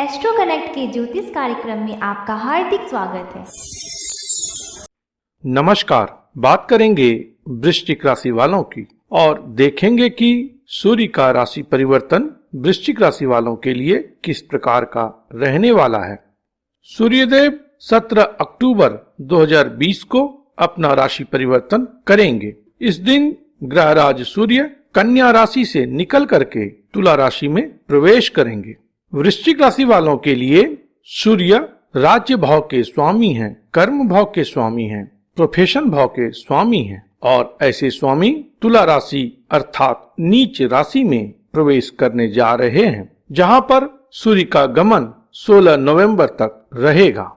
Astro connect के ज्योतिष कार्यक्रम में आपका हार्दिक स्वागत है। नमस्कार। बात करेंगे वृश्चिक राशि वालों की और देखेंगे कि सूर्य का राशि परिवर्तन वृश्चिक राशि वालों के लिए किस प्रकार का रहने वाला है। सूर्यदेव 17 अक्टूबर 2020 को अपना राशि परिवर्तन करेंगे। इस दिन ग्रहराज सूर्य कन्या राशि से निकल करके तुला राशि में प्रवेश करेंगे। वृश्चिक राशि वालों के लिए सूर्य राज्य भाव के स्वामी हैं, कर्म भाव के स्वामी हैं, प्रोफेशन भाव के स्वामी हैं और ऐसे स्वामी तुला राशि अर्थात नीच राशि में प्रवेश करने जा रहे हैं, जहां पर सूर्य का गमन 16 नवंबर तक रहेगा।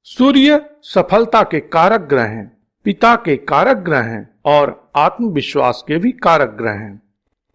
सूर्य सफलता के कारक ग्रह हैं, पिता के कारक ग्रह हैं और आत्मविश्वास के भी कारक ग्रह हैं।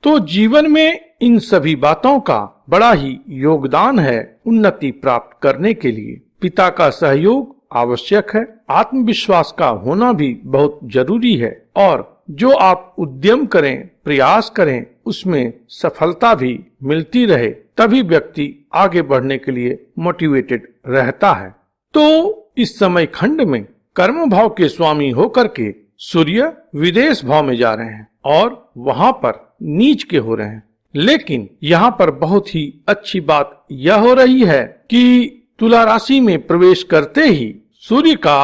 तो जीवन में इन सभी बातों का बड़ा ही योगदान है उन्नति प्राप्त करने के लिए। पिता का सहयोग आवश्यक है, आत्मविश्वास का होना भी बहुत जरूरी है और जो आप उद्यम करें, प्रयास करें, उसमें सफलता भी मिलती रहे, तभी व्यक्ति आगे बढ़ने के लिए मोटिवेटेड रहता है। तो इस समय खंड में कर्म भाव के स्वामी होकर के सूर्य विदेश भाव में जा रहे हैं और वहां पर नीच के हो रहे हैं। लेकिन यहाँ पर बहुत ही अच्छी बात यह हो रही है कि तुला राशि में प्रवेश करते ही सूर्य का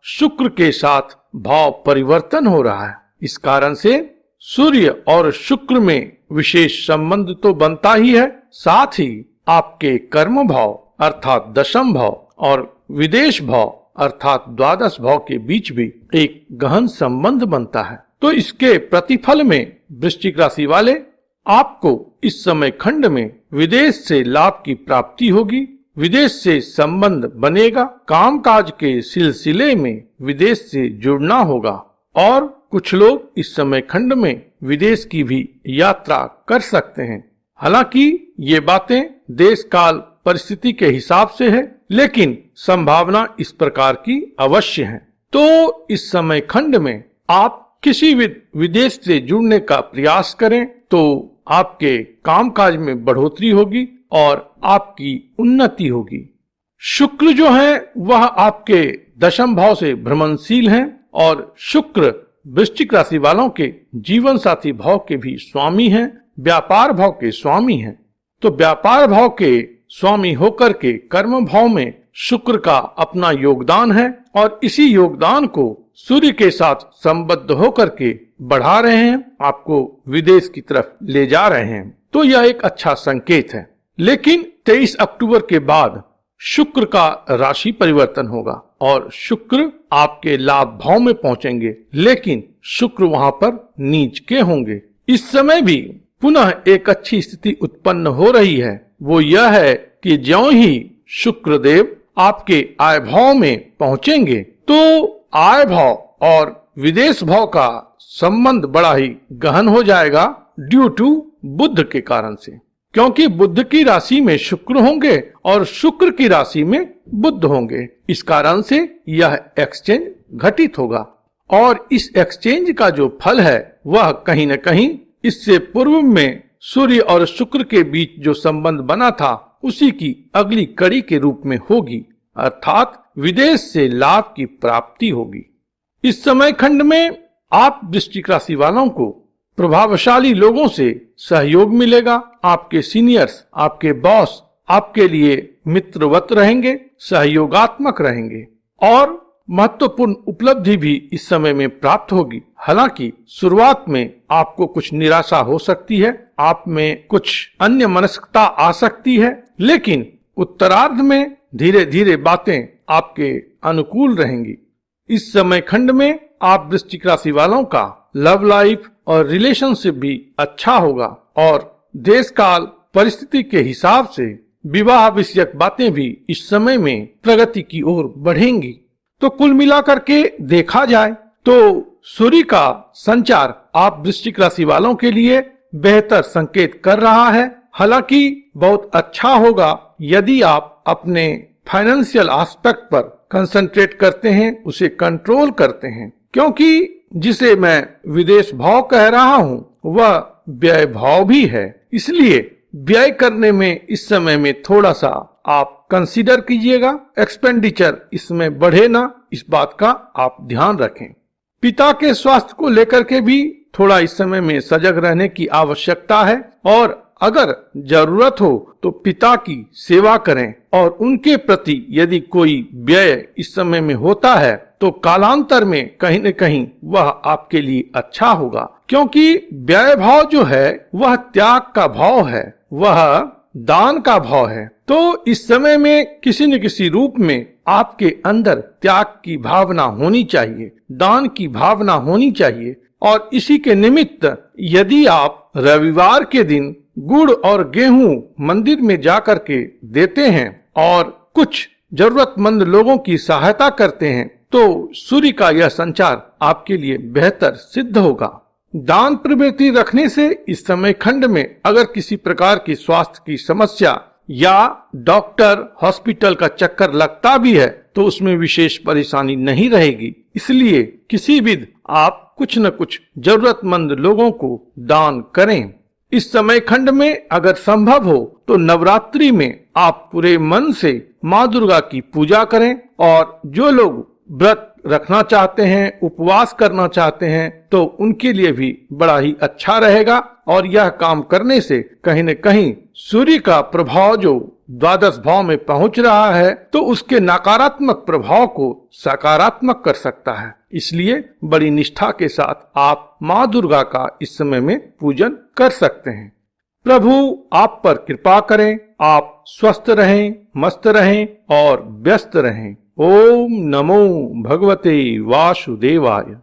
शुक्र के साथ भाव परिवर्तन हो रहा है। इस कारण से सूर्य और शुक्र में विशेष संबंध तो बनता ही है, साथ ही आपके कर्म भाव अर्थात दशम भाव और विदेश भाव अर्थात द्वादश भाव के बीच भी एक गहन संबंध बनता है। तो इसके प्रतिफल में वृश्चिक राशि वाले आपको इस समय खंड में विदेश से लाभ की प्राप्ति होगी, विदेश से संबंध बनेगा, कामकाज के सिलसिले में विदेश से जुड़ना होगा और कुछ लोग इस समय खंड में विदेश की भी यात्रा कर सकते हैं। हालांकि ये बातें देश काल परिस्थिति के हिसाब से है, लेकिन संभावना इस प्रकार की अवश्य है। तो इस समय खंड में आप किसी विदेश से जुड़ने का प्रयास करें तो आपके कामकाज में बढ़ोतरी होगी और आपकी उन्नति होगी। शुक्र जो है वह आपके दशम भाव से भ्रमणशील हैं और शुक्र वृश्चिक राशि वालों के जीवन साथी भाव के भी स्वामी हैं, व्यापार भाव के स्वामी हैं। तो व्यापार भाव के स्वामी होकर के कर्म भाव में शुक्र का अपना योगदान है और इसी योगदान को सूर्य के साथ संबद्ध होकर के बढ़ा रहे हैं, आपको विदेश की तरफ ले जा रहे हैं। तो यह एक अच्छा संकेत है। लेकिन 23 अक्टूबर के बाद शुक्र का राशि परिवर्तन होगा और शुक्र आपके लाभ भाव में पहुंचेंगे, लेकिन शुक्र वहां पर नीच के होंगे। इस समय भी पुनः एक अच्छी स्थिति उत्पन्न हो रही है। वो यह है कि ज्यों ही शुक्र देव आपके आय भाव में पहुंचेंगे तो आय भाव और विदेश भाव का संबंध बड़ा ही गहन हो जाएगा ड्यू टू बुध के कारण से, क्योंकि बुध की राशि में शुक्र होंगे और शुक्र की राशि में बुध होंगे। इस कारण से यह एक्सचेंज घटित होगा और इस एक्सचेंज का जो फल है वह कहीं न कहीं इससे पूर्व में सूर्य और शुक्र के बीच जो संबंध बना था उसी की अगली कड़ी के रूप में होगी, अर्थात विदेश से लाभ की प्राप्ति होगी। इस समय खंड में आप वृश्चिक राशि वालों को प्रभावशाली लोगों से सहयोग मिलेगा। आपके सीनियर्स, आपके बॉस आपके लिए मित्रवत रहेंगे, सहयोगात्मक रहेंगे और महत्वपूर्ण उपलब्धि भी इस समय में प्राप्त होगी। हालांकि शुरुआत में आपको कुछ निराशा हो सकती है, आप में कुछ अन्य मनस्कता आ सकती है, लेकिन उत्तरार्ध में धीरे धीरे बातें आपके अनुकूल रहेंगी। इस समय खंड में आप वृश्चिक राशि वालों का लव लाइफ और रिलेशनशिप भी अच्छा होगा और देश काल परिस्थिति के हिसाब से विवाह विषयक बातें भी इस समय में प्रगति की ओर बढ़ेंगी। तो कुल मिलाकर के देखा जाए तो सूर्य का संचार आप वृश्चिक राशि वालों के लिए बेहतर संकेत कर रहा है। हालांकि बहुत अच्छा होगा यदि आप अपने फाइनेंशियल एस्पेक्ट पर कंसंट्रेट करते हैं, उसे कंट्रोल करते हैं, क्योंकि जिसे मैं विदेश भाव कह रहा हूं वह व्यय भाव भी है। इसलिए व्यय करने में इस समय में थोड़ा सा आप कंसीडर कीजिएगा, एक्सपेंडिचर इसमें बढ़े ना, इस बात का आप ध्यान रखें। पिता के स्वास्थ्य को लेकर के भी थोड़ा इस समय में सजग रहने की आवश्यकता है और अगर जरूरत हो तो पिता की सेवा करें और उनके प्रति यदि कोई व्यय इस समय में होता है तो कालांतर में कहीं न कहीं वह आपके लिए अच्छा होगा, क्योंकि व्यय भाव जो है वह त्याग का भाव है, वह दान का भाव है। तो इस समय में किसी न किसी रूप में आपके अंदर त्याग की भावना होनी चाहिए, दान की भावना होनी चाहिए। और इसी के निमित्त यदि आप रविवार के दिन गुड़ और गेहूं मंदिर में जाकर के देते हैं और कुछ जरूरतमंद लोगों की सहायता करते हैं तो सूर्य का यह संचार आपके लिए बेहतर सिद्ध होगा। दान प्रवृत्ति रखने से इस समय खंड में अगर किसी प्रकार की स्वास्थ्य की समस्या या डॉक्टर हॉस्पिटल का चक्कर लगता भी है तो उसमें विशेष परेशानी नहीं रहेगी। इसलिए किसी विध आप कुछ न कुछ जरूरतमंद लोगों को दान करें। इस समय खंड में अगर संभव हो तो नवरात्रि में आप पूरे मन से माँ दुर्गा की पूजा करें और जो लोग व्रत रखना चाहते हैं, उपवास करना चाहते हैं तो उनके लिए भी बड़ा ही अच्छा रहेगा। और यह काम करने से कहीं न कहीं सूर्य का प्रभाव जो द्वादश भाव में पहुंच रहा है तो उसके नकारात्मक प्रभाव को सकारात्मक कर सकता है। इसलिए बड़ी निष्ठा के साथ आप माँ दुर्गा का इस समय में पूजन कर सकते हैं। प्रभु आप पर कृपा करें, आप स्वस्थ रहें, मस्त रहें और व्यस्त रहें। ओम नमो भगवते वासुदेवाय।